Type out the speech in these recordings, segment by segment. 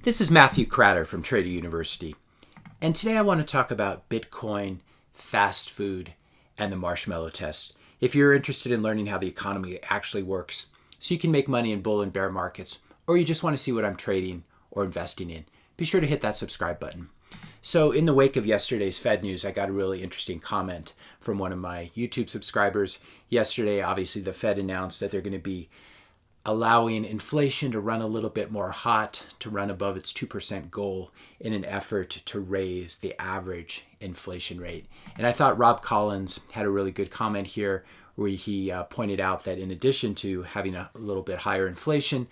This is Matthew Cratter from Trader University, and today I want to talk about Bitcoin, fast food, and the marshmallow test. If you're interested in learning how the economy actually works so you can make money in bull and bear markets, or you just want to see what I'm trading or investing in, be sure to hit that subscribe button. So in the wake of yesterday's Fed news, I got a really interesting comment from one of my YouTube subscribers. Yesterday, obviously, the Fed announced that they're going to be allowing inflation to run a little bit more hot, to run above its 2% goal in an effort to raise the average inflation rate. And I thought Rob Collins had a really good comment here where he pointed out that in addition to having a little bit higher inflation,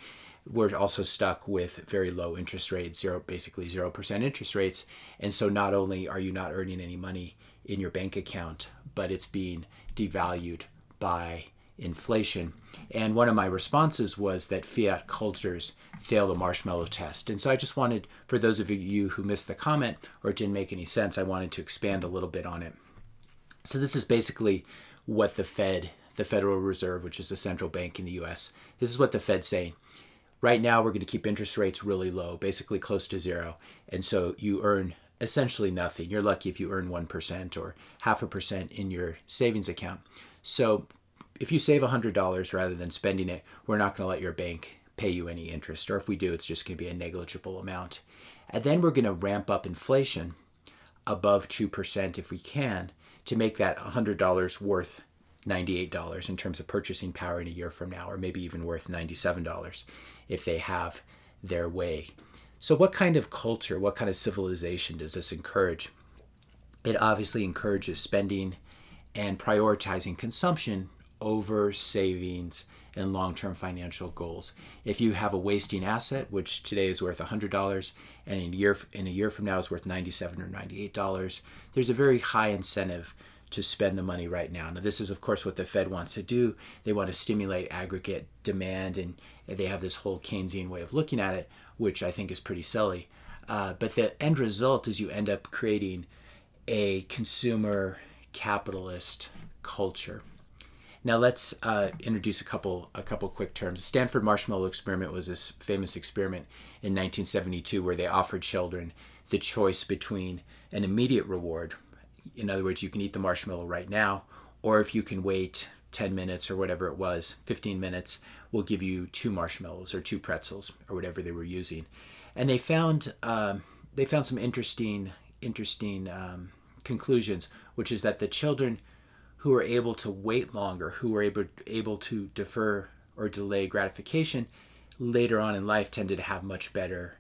we're also stuck with very low interest rates, basically 0% interest rates. And so not only are you not earning any money in your bank account, but it's being devalued by inflation. And one of my responses was that fiat cultures fail the marshmallow test. And so I just wanted, for those of you who missed the comment or it didn't make any sense, I wanted to expand a little bit on it. So this is basically what the Federal Reserve, which is the central bank in the US, this is what the Fed's saying. Right now, we're going to keep interest rates really low, basically close to zero. And so you earn essentially nothing. You're lucky if you earn 1% or 0.5% in your savings account. So if you save $100 rather than spending it, we're not going to let your bank pay you any interest. Or if we do, it's just going to be a negligible amount. And then we're going to ramp up inflation above 2% if we can to make that $100 worth $98 in terms of purchasing power in a year from now, or maybe even worth $97 if they have their way. So what kind of culture, what kind of civilization does this encourage? It obviously encourages spending and prioritizing consumption over savings and long-term financial goals. If you have a wasting asset, which today is worth $100 and in a year from now is worth $97 or $98, there's a very high incentive to spend the money right now. Now, this is, of course, what the Fed wants to do. They want to stimulate aggregate demand, and they have this whole Keynesian way of looking at it, which I think is pretty silly. But the end result is you end up creating a consumer capitalist culture. Now let's introduce a couple quick terms. The Stanford Marshmallow experiment was this famous experiment in 1972 where they offered children the choice between an immediate reward. In other words, you can eat the marshmallow right now, or if you can wait 10 minutes or whatever it was, 15 minutes, we'll give you 2 marshmallows or 2 pretzels or whatever they were using. And they found some interesting conclusions, which is that the children who were able to wait longer, who were able to defer or delay gratification later on in life tended to have much better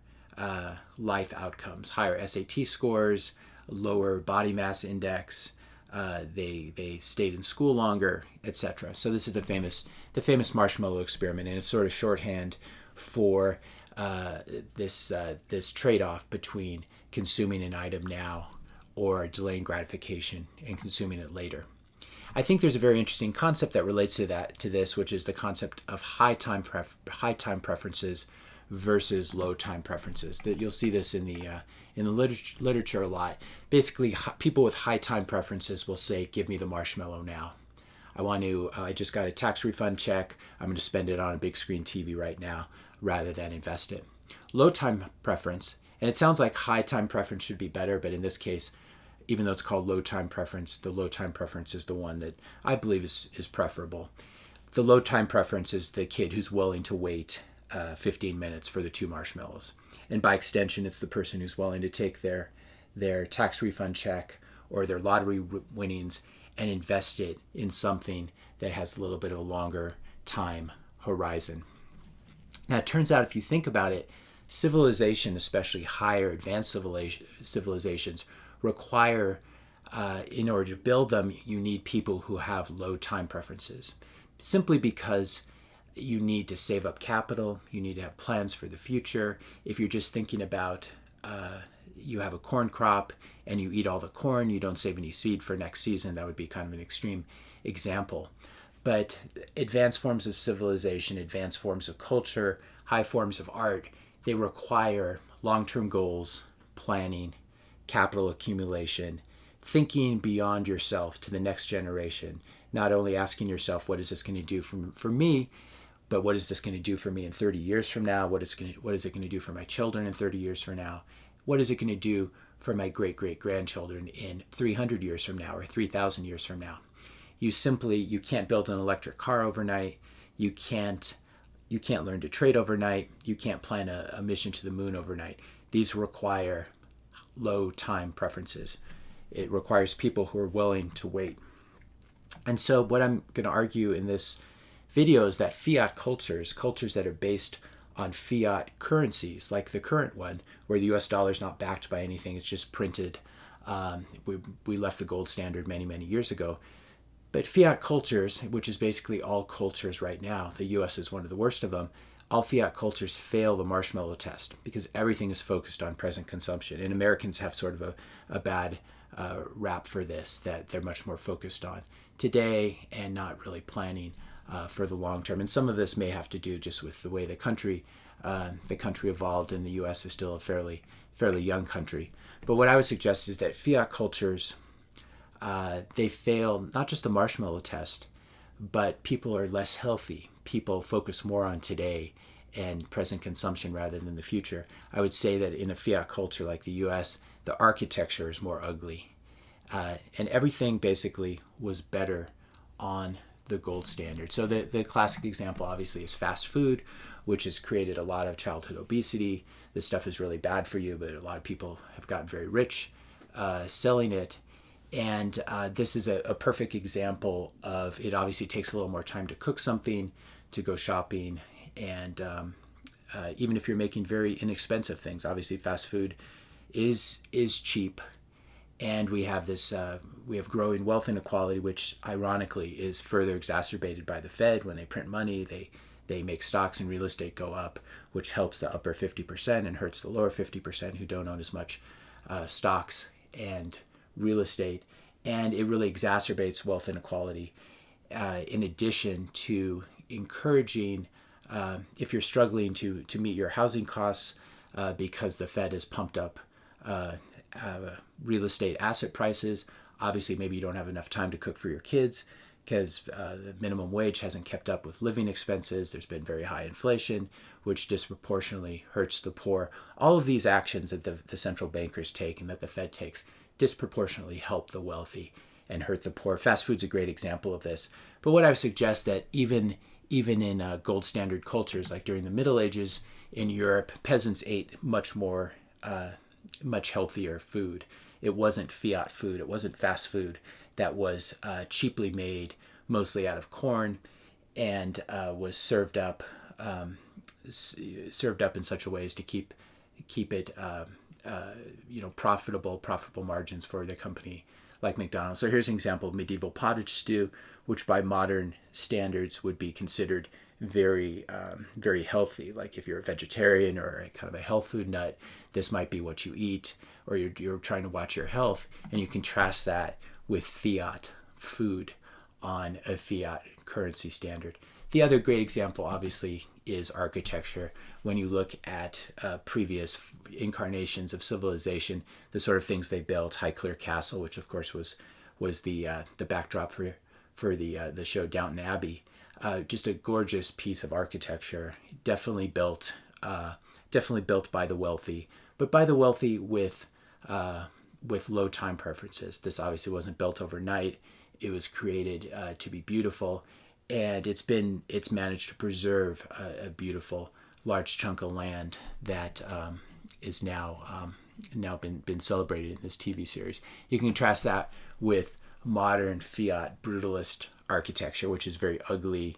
life outcomes, higher SAT scores, lower body mass index, they stayed in school longer, etc. So this is the famous marshmallow experiment, and it's sort of shorthand for this trade-off between consuming an item now or delaying gratification and consuming it later. I think there's a very interesting concept that relates to this, which is the concept of high time preferences versus low time preferences. That you'll see this in the literature a lot. Basically, people with high time preferences will say, "Give me the marshmallow now. I just got a tax refund check. I'm going to spend it on a big screen TV right now rather than invest it." Low time preference, and it sounds like high time preference should be better, but in this case, even though it's called low time preference, the low time preference is the one that I believe is preferable. The low time preference is the kid who's willing to wait 15 minutes for the 2 marshmallows. And by extension, it's the person who's willing to take their tax refund check or their lottery winnings and invest it in something that has a little bit of a longer time horizon. Now, it turns out, if you think about it, civilization, especially higher advanced civilizations, require, in order to build them, you need people who have low time preferences, simply because you need to save up capital, you need to have plans for the future. If you're just thinking about you have a corn crop and you eat all the corn, you don't save any seed for next season, that would be kind of an extreme example. But advanced forms of civilization, advanced forms of culture, high forms of art, they require long-term goals, planning, capital accumulation, thinking beyond yourself to the next generation, not only asking yourself, what is this going to do for me, but what is this going to do for me in 30 years from now? What is it going to do for my children in 30 years from now? What is it going to do for my great-great-grandchildren in 300 years from now or 3,000 years from now? You can't build an electric car overnight. You can't learn to trade overnight. You can't plan a mission to the moon overnight. These require low time preferences. It requires people who are willing to wait. And so what I'm going to argue in this video is that fiat cultures that are based on fiat currencies, like the current one, where the US dollar is not backed by anything, it's just printed. We left the gold standard many, many years ago. But fiat cultures, which is basically all cultures right now, the US is one of the worst of them, all fiat cultures fail the marshmallow test because everything is focused on present consumption. And Americans have sort of a bad rap for this, that they're much more focused on today and not really planning for the long term. And some of this may have to do just with the way the country evolved, and the US is still a fairly young country. But what I would suggest is that fiat cultures, they fail not just the marshmallow test, but people are less healthy. People focus more on today and present consumption rather than the future. I would say that in a fiat culture like the US, the architecture is more ugly. And everything basically was better on the gold standard. So the classic example obviously is fast food, which has created a lot of childhood obesity. This stuff is really bad for you, but a lot of people have gotten very rich selling it. And this is a perfect example of it. Obviously takes a little more time to cook something, to go shopping, and even if you're making very inexpensive things, obviously fast food is cheap. And we have growing wealth inequality, which ironically is further exacerbated by the Fed. When they print money, they make stocks and real estate go up, which helps the upper 50% and hurts the lower 50% who don't own as much stocks and real estate. And it really exacerbates wealth inequality, in addition to encouraging, if you're struggling to meet your housing costs because the Fed has pumped up real estate asset prices. Obviously, maybe you don't have enough time to cook for your kids because the minimum wage hasn't kept up with living expenses. There's been very high inflation, which disproportionately hurts the poor. All of these actions that the central bankers take and that the Fed takes disproportionately help the wealthy and hurt the poor. Fast food's a great example of this. But what I would suggest that even in gold standard cultures, like during the Middle Ages in Europe, peasants ate much healthier food. It wasn't fiat food. It wasn't fast food that was cheaply made, mostly out of corn, and was served up in such a way as to keep it profitable margins for the company like McDonald's. So here's an example of medieval pottage stew, which by modern standards would be considered very healthy. Like if you're a vegetarian or a kind of a health food nut, this might be what you eat, or you're trying to watch your health, and you contrast that with fiat food on a fiat currency standard. The other great example, obviously, is architecture. When you look at previous incarnations of civilization, the sort of things they built, Highclere Castle, which of course was the backdrop for the show Downton Abbey, just a gorgeous piece of architecture, definitely built by the wealthy, but by the wealthy with low time preferences. This obviously wasn't built overnight. It was created to be beautiful, and it's managed to preserve a beautiful large chunk of land that is now been celebrated in this TV series. You can contrast that with modern fiat brutalist architecture, which is very ugly.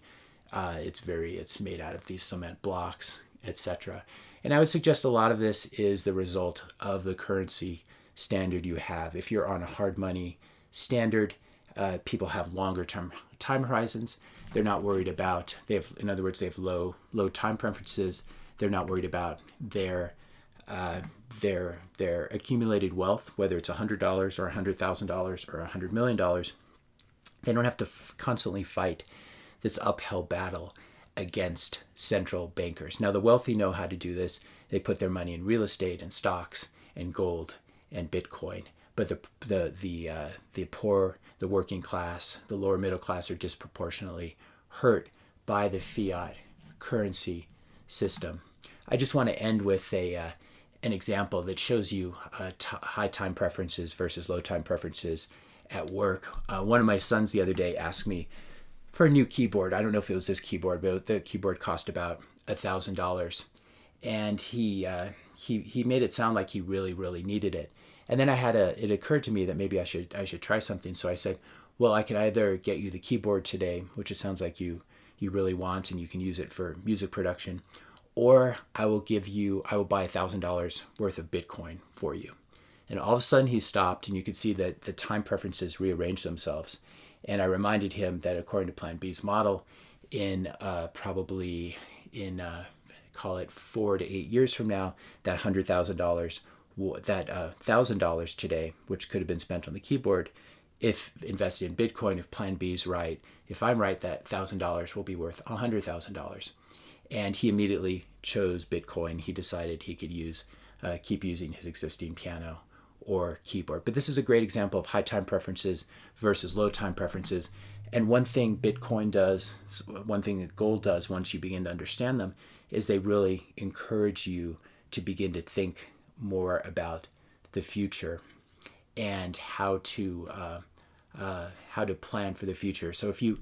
It's made out of these cement blocks, etc. And I would suggest a lot of this is the result of the currency standard you have. If you're on a hard money standard, people have longer term time horizons. They're not worried about, they have low time preferences. They're not worried about their accumulated wealth, whether it's $100 or $100,000 or $100 million. They don't have to constantly fight this uphill battle against central bankers. Now, the wealthy know how to do this. They put their money in real estate and stocks and gold and Bitcoin. But the poor, the working class, the lower middle class are disproportionately hurt by the fiat currency system. I just want to end with an example that shows you high time preferences versus low time preferences at work. One of my sons the other day asked me for a new keyboard. I don't know if it was this keyboard, but the keyboard cost about $1,000, and he made it sound like he really needed it. And then it occurred to me that maybe I should try something. So I said, well, I could either get you the keyboard today, which it sounds like you really want and you can use it for music production, or I will buy $1,000 worth of Bitcoin for you. And all of a sudden he stopped, and you could see that the time preferences rearranged themselves. And I reminded him that according to Plan B's model, call it 4 to 8 years from now, that $100,000, that $1,000 today, which could have been spent on the keyboard, if invested in Bitcoin, if Plan B is right, if I'm right, that $1,000 will be worth $100,000. And he immediately chose Bitcoin. He decided he could keep using his existing piano or keyboard. But this is a great example of high time preferences versus low time preferences. And one thing Bitcoin does, one thing that gold does once you begin to understand them, is they really encourage you to begin to think more about the future and how to plan for the future. So if you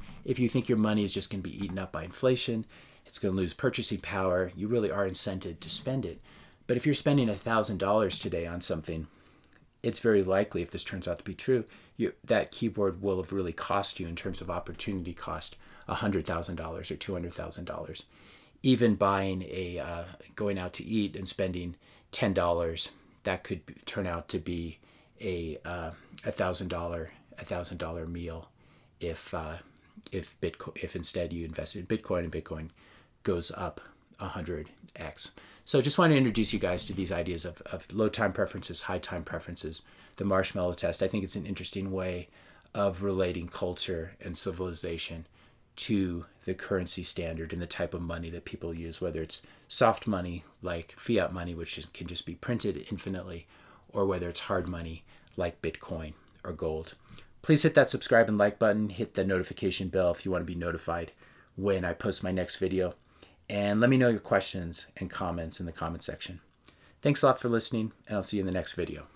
think your money is just going to be eaten up by inflation, it's going to lose purchasing power, you really are incented to spend it. But if you're spending $1,000 today on something, it's very likely, if this turns out to be true, that keyboard will have really cost you, in terms of opportunity cost, $100,000 or $200,000. Even going out to eat and spending $10, that could turn out to be a $1,000 meal if instead you invested in Bitcoin and Bitcoin goes up 100x. So just want to introduce you guys to these ideas of low time preferences, high time preferences, the marshmallow test. I think it's an interesting way of relating culture and civilization to the currency standard and the type of money that people use, whether it's soft money like fiat money, which can just be printed infinitely, or whether it's hard money like Bitcoin or gold. Please hit that subscribe and like button, hit the notification bell if you want to be notified when I post my next video, and let me know your questions and comments in the comment section. Thanks a lot for listening, and I'll see you in the next video.